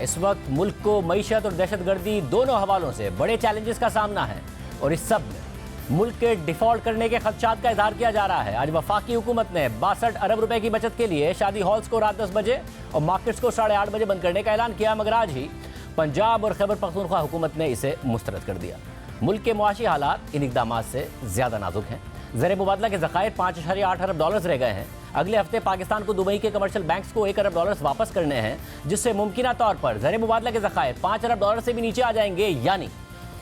इस वक्त मुल्क को मईशत और दहशतगर्दी दोनों हवालों से बड़े चैलेंजेस का सामना है और इस सब में मुल्क के डिफॉल्ट करने के खदशात का इजहार किया जा रहा है। आज वफाकी हुकूमत ने 62 अरब रुपए की बचत के लिए शादी हॉल्स को रात 10 बजे और मार्केट्स को 8:30 बजे बंद करने का ऐलान किया, मगर आज ही पंजाब और खैबर पख्तूनख्वा हुकूमत ने इसे मुस्तरद कर दिया। मुल्क के मुआशी हालात इन इकदाम से ज़्यादा नाजुक हैं। ज़र मुबादला के ज़खायर 5.8 अरब डॉलर्स रह गए हैं। अगले हफ्ते पाकिस्तान को दुबई के कमर्शियल बैंक्स को 1 अरब डॉलर्स वापस करने हैं, जिससे मुमकिन तौर पर ज़र मुबादला के ज़खायर 5 अरब डॉलर से भी नीचे आ जाएंगे, यानी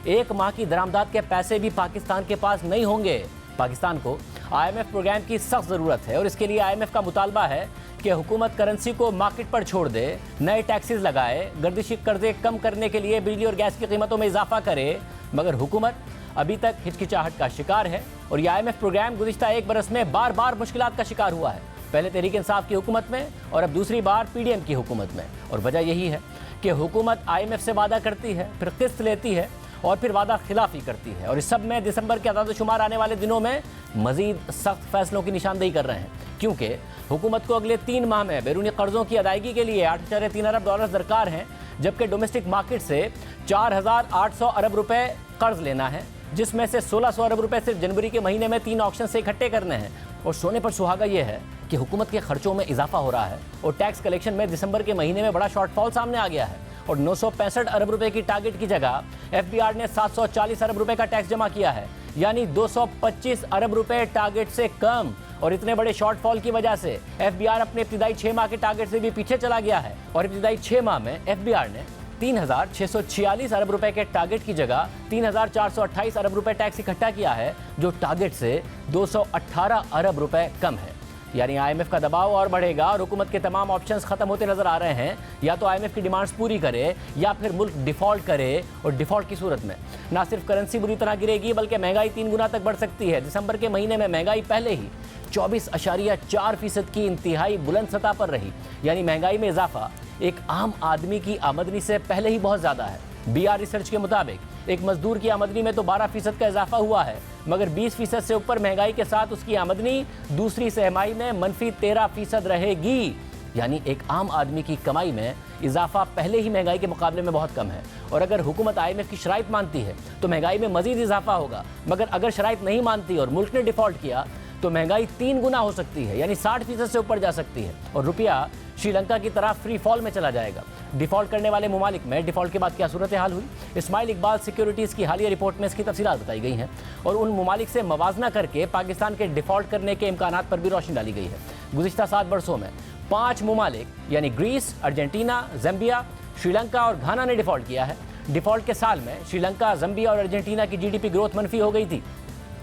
एक माह की दरामदात के पैसे भी पाकिस्तान के पास नहीं होंगे। पाकिस्तान को IMF प्रोग्राम की सख्त ज़रूरत है और इसके लिए IMF का मुतालबा है कि हुकूमत करेंसी को मार्केट पर छोड़ दे, नए टैक्सेस लगाए, गर्दिशी कर्जे कम करने के लिए बिजली और गैस की कीमतों में इजाफा करे, मगर हुकूमत अभी तक हिचकिचाहट का शिकार है और ये IMF प्रोग्राम गुज़िश्ता 1 बरस में बार बार मुश्किलात का शिकार हुआ है। पहले तहरीक इंसाफ की हुकूमत में और अब दूसरी बार PDM की हुकूमत में, और वजह यही है कि हुकूमत IMF से वादा करती है, फिर किस्त लेती है और फिर वादा खिलाफी करती है, और इस सब में दिसंबर के अदाद शुमार आने वाले दिनों में मजीद सख्त फैसलों की निशानदेही कर रहे हैं, क्योंकि हुकूमत को अगले 3 माह में बैरूनी कर्जों की अदायगी के लिए 8.3 अरब डॉलर दरकार हैं, जबकि डोमेस्टिक मार्केट से 4,800 अरब रुपए कर्ज लेना है, जिसमें से 1,600 अरब रुपए सिर्फ जनवरी के महीने में 3 ऑक्शन से इकट्ठे करने हैं। और सोने पर सुहागा यह है कि हुकूमत के खर्चों में इजाफा हो रहा है और टैक्स कलेक्शन में दिसंबर के महीने में बड़ा शॉर्टफॉल सामने आ गया है और 965 अरब रुपए की टारगेट की जगह FBR ने 740 अरब रुपए का टैक्स जमा किया है, यानी 225 अरब रुपए टारगेट से कम। और इतने बड़े शॉर्टफॉल की वजह से FBR अपने इब्तिदाई 6 माह के टारगेट से भी पीछे चला गया है और इब्तिदाई 6 माह में FBR ने 3,646 अरब रुपए के टारगेट की जगह 3,428 अरब रुपए टैक्स इकट्ठा किया है, जो टारगेट से 218 अरब रुपए कम है। यानी IMF का दबाव और बढ़ेगा और हुकूमत के तमाम ऑप्शंस खत्म होते नजर आ रहे हैं। या तो IMF की डिमांड्स पूरी करे या फिर मुल्क डिफॉल्ट करे, और डिफॉल्ट की सूरत में ना सिर्फ करेंसी बुरी तरह गिरेगी बल्कि महंगाई 3 गुना तक बढ़ सकती है। दिसंबर के महीने में महंगाई पहले ही 24.4% की इंतहाई बुलंद सतह पर रही, यानी महंगाई में इजाफा एक आम आदमी की आमदनी से पहले ही बहुत ज़्यादा है। BR रिसर्च के मुताबिक एक मजदूर की आमदनी में तो 12% का इजाफा हुआ है, मगर 20% से ऊपर महंगाई के साथ उसकी आमदनी दूसरी सहमाई में -13% रहेगी, यानी एक आम आदमी की कमाई में इजाफा पहले ही महंगाई के मुकाबले में बहुत कम है। और अगर हुकूमत IMF की शराइत मानती है तो महंगाई में मजीद इजाफा होगा, मगर अगर शराइत नहीं मानती और मुल्क ने डिफॉल्ट किया तो महंगाई 3 गुना हो सकती है, यानी 60% से ऊपर जा सकती है और रुपया श्रीलंका की तरह फ्री फॉल में चला जाएगा। डिफॉल्ट करने वाले ममालिक में डिफॉल्ट के बाद क्या सूरत हाल हुई, इस्माइल इकबाल सिक्योरिटीज़ की हालिया रिपोर्ट में इसकी तफसीलात बताई गई हैं और उन ममालिक से मवाजना करके पाकिस्तान के डिफॉल्ट करने के इम्कानात पर भी रोशनी डाली गई है। गुज़िश्ता 7 वर्षों में 5 ममालिक यानी ग्रीस, अर्जेंटीना, ज़म्बिया, श्रीलंका और घाना ने डिफॉल्ट किया है। डिफॉल्ट के साल में श्रीलंका, ज़म्बिया और अर्जेंटीना की GDP ग्रोथ मनफी हो गई थी।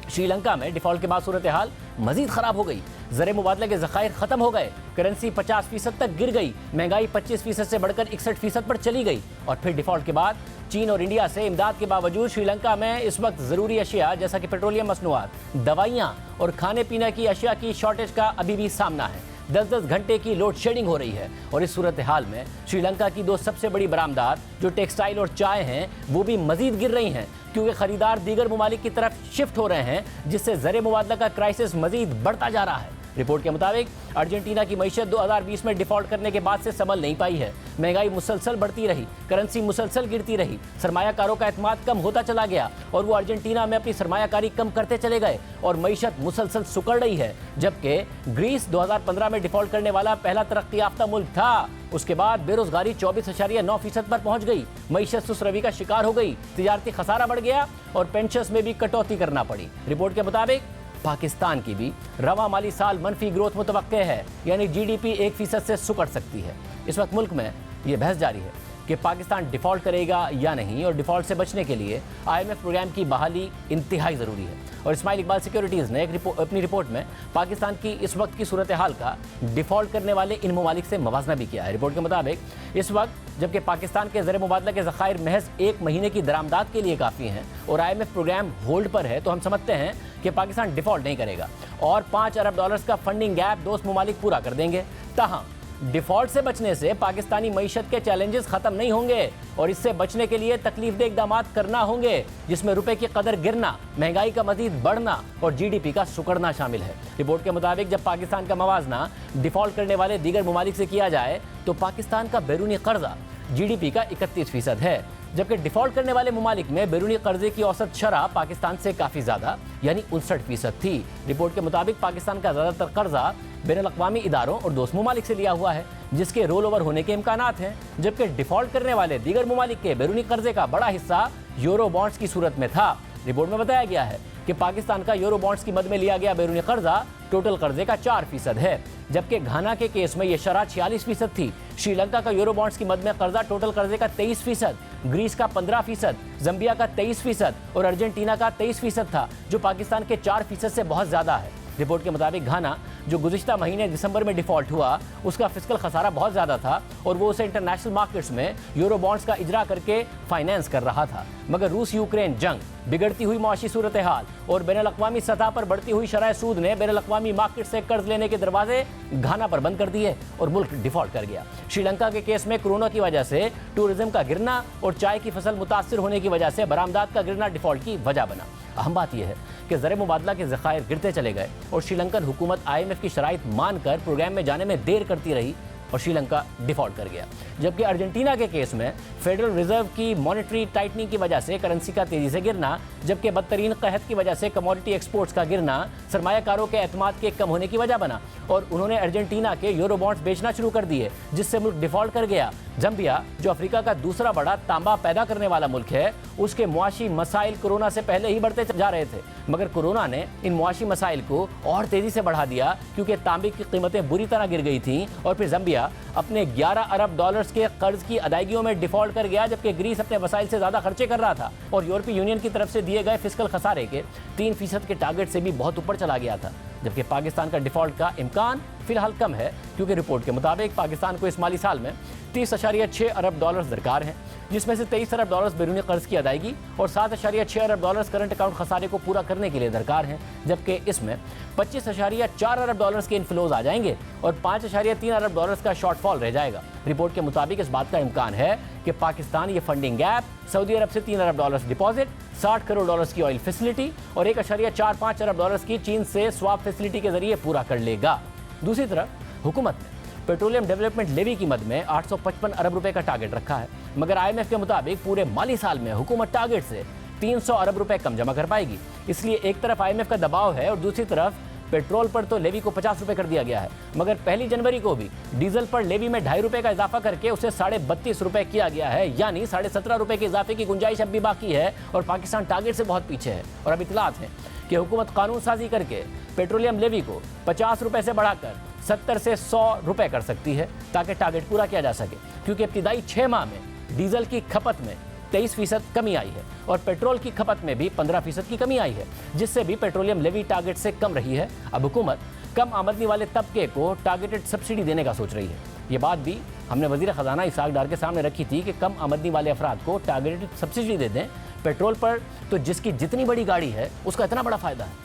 श्रीलंका में डिफॉल्ट के बाद सूरत हाल मजीद खराब हो गई, ज़र मुबादले के ज़खायर ख़त्म हो गए, करेंसी 50% तक गिर गई, महंगाई 25% से बढ़कर 61% पर चली गई और फिर डिफॉल्ट के बाद चीन और इंडिया से इमदाद के बावजूद श्रीलंका में इस वक्त ज़रूरी अशिया जैसा कि पेट्रोलियम मसनूआत, दवाइयाँ और खाने पीने की अशिया की शॉर्टेज का अभी भी सामना है। 10-10 घंटे की लोड शेडिंग हो रही है और इस सूरत हाल में श्रीलंका की 2 सबसे बड़ी बरामदात जो टेक्सटाइल और चाय हैं वो भी मजीद गिर रही हैं, क्योंकि खरीदार दीगर ममालिक की तरफ शिफ्ट हो रहे हैं, जिससे ज़र मुबादला का क्राइसिस मजीद बढ़ता जा रहा है। रिपोर्ट के मुताबिक अर्जेंटीना की मईशत 2020 में डिफॉल्ट करने के बाद से संभल नहीं पाई है। महंगाई मुसलसल बढ़ती रही, करेंसी मुसलसल गिरती रही, सरमायाकारों का एतमाद कम होता चला गया और वो अर्जेंटीना में अपनी सरमायाकारी कम करते चले गए और मईशत मुसलसल सुकड़ रही है। जबकि ग्रीस 2015 में डिफॉल्ट करने वाला पहला तरक्की याफ्ता मुल्क था, उसके बाद बेरोजगारी 24.9% पर पहुंच गई, मईशत सुसरवी का शिकार हो गई, तिजारती खसारा बढ़ गया और पेंशन्स में भी कटौती करना पड़ी। रिपोर्ट के मुताबिक पाकिस्तान की भी रवा माली साल मनफी ग्रोथ मुतवक्के है, यानी GDP 1% से सुकड़ सकती है। इस वक्त मुल्क में ये बहस जारी है कि पाकिस्तान डिफ़ॉल्ट करेगा या नहीं, और डिफ़ॉल्ट से बचने के लिए IMF प्रोग्राम की बहाली इंतहाई ज़रूरी है। और इस्माइल इकबाल सिक्योरिटीज़ ने अपनी रिपोर्ट में पाकिस्तान की इस वक्त की सूरत हाल का डिफ़ॉल्ट करने वाले इन ममालिक से मवाजना भी किया है। रिपोर्ट के मुताबिक इस वक्त जबकि पाकिस्तान के ज़र मुबादला के ज़खायर महज 1 महीने की दरामदात के लिए काफ़ी हैं और IMF प्रोग्राम होल्ड पर है, तो हम समझते हैं कि पाकिस्तान डिफ़ॉल्ट नहीं करेगा और 5 अरब डॉलर्स का फंडिंग गैप दोस्त ममालिक पूरा कर देंगे। ताहम डिफॉल्ट से बचने से पाकिस्तानी मईशत के चैलेंजेस खत्म नहीं होंगे और इससे बचने के लिए तकलीफदेह इक़दाम करना होंगे, जिसमें रुपए की कदर गिरना, महंगाई का मजीद बढ़ना और जीडीपी का सुकड़ना शामिल है। रिपोर्ट के मुताबिक जब पाकिस्तान का मवाजना डिफॉल्ट करने वाले दीगर ममालिक से किया जाए तो पाकिस्तान का बैरूनी कर्जा जीडीपी का 31% है, जबकि डिफॉल्ट करने वाले ममालिक में बैरूनी कर्जे की औसत शरह पाकिस्तान से काफ़ी ज़्यादा यानी 59% थी। रिपोर्ट के मुताबिक पाकिस्तान का ज़्यादातर कर्जा बैनुल-अक़वामी इदारों और दोस्त ममालिक से लिया हुआ है, जिसके रोल ओवर होने के इम्कानात हैं, जबकि डिफॉल्ट करने वाले दीगर ममालिक के बैरूनी कर्जे का बड़ा हिस्सा यूरो बॉन्ड्स की सूरत में था। रिपोर्ट में बताया गया है कि पाकिस्तान का यूरो बॉन्ड्स की मद में लिया गया बैरूनी कर्जा टोटल कर्जे का 4% है, जबकि घाना के केस में यह शरह 46% थी। श्रीलंका का यूरो बॉन्ड्स की मद में कर्जा टोटल कर्जे का 23%, ग्रीस का 15%, जंबिया का 23% और अर्जेंटीना का 23% था, जो पाकिस्तान के 4% से बहुत ज़्यादा है। रिपोर्ट के मुताबिक घाना, जो गुज़िश्ता महीने दिसंबर में डिफॉल्ट हुआ, उसका फिस्कल खसारा बहुत ज़्यादा था और वो उसे इंटरनेशनल मार्केट्स में यूरो बॉन्ड्स का इजरा करके फाइनेंस कर रहा था। मगर रूस यूक्रेन जंग, बिगड़ती हुई मुआशी सूरत हाल और बैनुल-अक़वामी सतह पर बढ़ती हुई शरह सूद ने बैनुल-अक़वामी मार्केट से कर्ज लेने के दरवाजे घाना पर बंद कर दिए और मुल्क डिफॉल्ट कर गया। श्रीलंका के केस में कोरोना की वजह से टूरिज्म का गिरना और चाय की फसल मुतासर होने की वजह से बरामदात का गिरना डिफॉल्ट की वजह बना। अहम बात यह है कि ज़र मुबादला के ज़खायर गिरते चले गए और श्रीलंकन हुकूमत IMF की शराइत मानकर प्रोग्राम में जाने में देर करती रही और श्रीलंका डिफॉल्ट कर गया। जबकि अर्जेंटीना के केस में फेडरल रिजर्व की मॉनेटरी टाइटनिंग की वजह से करेंसी का तेजी से गिरना, जबकि बदतरीन कहत की वजह से कमोडिटी एक्सपोर्ट्स का गिरना सरमायाकारों के एतमाद के कम होने की वजह बना और उन्होंने अर्जेंटीना के यूरो बॉन्ड्स बेचना शुरू कर दिए, जिससे मुल्क डिफॉल्ट कर गया। जंबिया, जो अफ्रीका का दूसरा बड़ा तांबा पैदा करने वाला मुल्क है, उसके मुआशी मसाइल कोरोना से पहले ही बढ़ते जा रहे थे, मगर कोरोना ने इन मुआशी मसाइल को और तेजी से बढ़ा दिया क्योंकि तांबे की कीमतें बुरी तरह गिर गई थीं और फिर जंबिया अपने 11 अरब डॉलर्स के कर्ज की अदायगियों में डिफॉल्ट कर गया, जबकि ग्रीस अपने वसाइल से ज़्यादा खर्चे कर रहा था और यूरोपीय यूनियन की तरफ से दिए गए फिस्कल खसारे के 3% के टारगेट से भी बहुत ऊपर चला गया था। जबकि पाकिस्तान का डिफॉल्ट का इम्कान फिलहाल कम है, क्योंकि रिपोर्ट के मुताबिक पाकिस्तान को इस माली साल में 30.6 अरब डॉलर्स दरकार हैं, जिसमें से 23 अरब डॉलर्स बैरूनी कर्ज की अदायगी और 7.6 अरब डॉलर्स करंट अकाउंट खसारे को पूरा करने के लिए दरकार हैं, जबकि इसमें 25.4 अरब डॉलर्स के इनफ्लोज आ जाएंगे और 5.3 अरब डॉलर्स का शॉर्टफॉल रह जाएगा। रिपोर्ट के मुताबिक इस बात का इम्कान है कि पाकिस्तान ये फंडिंग गैप सऊदी अरब से 3 अरब डॉलर्स डिपॉजिट, 60 करोड़ डॉलर्स की ऑयल फैसिलिटी और 1.45 अरब डॉलर्स की चीन से स्वाप फैसिलिटी के जरिए पूरा कर लेगा। दूसरी तरफ हुकूमत ने पेट्रोलियम डेवलपमेंट लेवी की मद में 855 अरब रुपए का टारगेट रखा है, मगर IMF के मुताबिक पूरे माली साल में हुकूमत टारगेट से 300 अरब रुपए कम जमा कर पाएगी। इसलिए एक तरफ IMF का दबाव है और दूसरी तरफ पेट्रोल पर तो लेवी को 50 रुपए कर दिया गया है, मगर 1 जनवरी को भी डीजल पर लेवी में 2.5 रुपए का इजाफा करके उसे 32.5 रुपए किया गया है, यानी 17.5 रुपए के इजाफे की गुंजाइश अब भी बाकी है और पाकिस्तान टारगेट से बहुत पीछे है। और अब इतलात है कि हुकूमत कानून साजी करके पेट्रोलियम लेवी को 50 रुपए से बढ़ाकर 70 से 100 रुपए कर सकती है ताकि टारगेट पूरा किया जा सके, क्योंकि इब्तिदाई 6 माह में डीजल की खपत में 23% कमी आई है और पेट्रोल की खपत में भी 15% की कमी आई है, जिससे भी पेट्रोलियम लेवी टारगेट से कम रही है। अब हुकूमत कम आमदनी वाले तबके को टारगेटेड सब्सिडी देने का सोच रही है। ये बात भी हमने वज़ीर ख़जाना इसाक डार के सामने रखी थी कि कम आमदनी वाले अफराद को टारगेटेड सब्सिडी दे दें पेट्रोल पर, तो जिसकी जितनी बड़ी गाड़ी है उसका इतना बड़ा फ़ायदा है।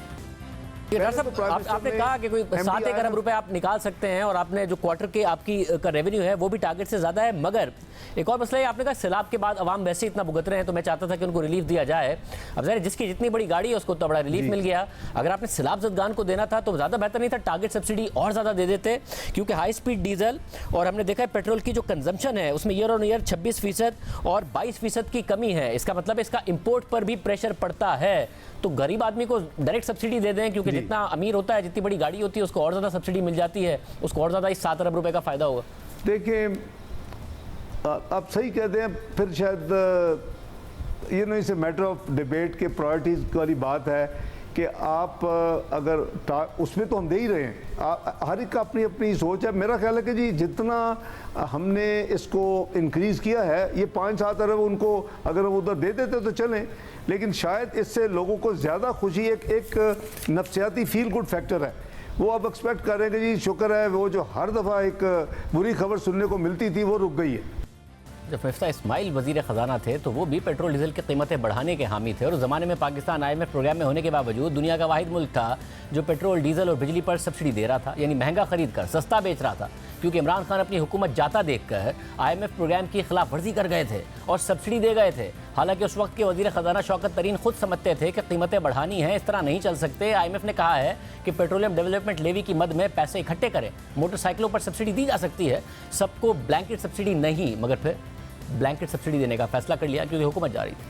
डॉक्टर साहब, आपने कहा कि कोई 7-1 अरब रुपए आप निकाल सकते हैं और आपने जो क्वार्टर के आपकी का रेवेन्यू है वो भी टारगेट से ज़्यादा है, मगर एक और मसला है, आपने कहा सैलाब के बाद अवाम वैसे इतना भुगत रहे हैं, तो मैं चाहता था कि उनको रिलीफ दिया जाए। अब ज़रा जिसकी जितनी बड़ी गाड़ी है उसको तो बड़ा रिलीफ मिल गया, अगर आपने सैलाब ज़दगान को देना था तो ज़्यादा बेहतर नहीं था टारगेट सब्सिडी और ज़्यादा दे देते, क्योंकि हाई स्पीड डीजल और हमने देखा है पेट्रोल की जो कंजम्पशन है उसमें ईयर ऑन ईयर 26% और 22% की कमी है। इसका मतलब इसका इम्पोर्ट पर भी प्रेशर पड़ता है, तो गरीब आदमी को डायरेक्ट सब्सिडी दे दें, क्योंकि जितना अमीर होता है, जितनी बड़ी गाड़ी होती है, उसको और ज़्यादा सब्सिडी मिल जाती है, उसको और ज़्यादा इस 7 अरब रुपए का फ़ायदा होगा। देखिए, आप सही कहते हैं, फिर शायद ये नहीं से मैटर ऑफ डिबेट के प्रायोरिटीज़ वाली बात है कि आप अगर उसमें तो हम दे ही रहे हैं, हर एक का अपनी अपनी सोच है। मेरा ख्याल है कि जी जितना हमने इसको इंक्रीज़ किया है, ये 5-7 अरब उनको अगर हम उधर दे देते तो चलें, लेकिन शायद इससे लोगों को ज़्यादा खुशी एक नफ्सियाती फील गुड फैक्टर है। वो अब एक्सपेक्ट कर रहे हैं कि जी शुक्र है वो जो हर दफ़ा एक बुरी खबर सुनने को मिलती थी वो रुक गई है। जब मिफ्ताह इस्माइल वज़ीर ख़जाना थे तो वो भी पेट्रोल डीजल की कीमतें बढ़ाने के हामी थे और उस ज़माने में पाकिस्तान IMF प्रोग्राम में होने के बावजूद दुनिया का वाहिद मुल्क था जो पेट्रोल डीजल और बिजली पर सब्सिडी दे रहा था, यानी महंगा खरीद कर सस्ता बेच रहा था। क्योंकि इमरान खान अपनी हुकूमत जाता देखकर IMF प्रोग्राम की खिलाफ वर्जी कर गए थे और सब्सिडी दे गए थे। हालांकि उस वक्त के वजीर खजाना शौकत तरीन खुद समझते थे कि कीमतें बढ़ानी हैं, इस तरह नहीं चल सकते। IMF ने कहा है कि पेट्रोलियम डेवलपमेंट लेवी की मद में पैसे इकट्ठे करें, मोटरसाइकिलों पर सब्सिडी दी जा सकती है, सबको ब्लैंकेट सब्सिडी नहीं, मगर फिर ब्लैंकेट सब्सिडी देने का फैसला कर लिया क्योंकि हुकूमत जारी थी।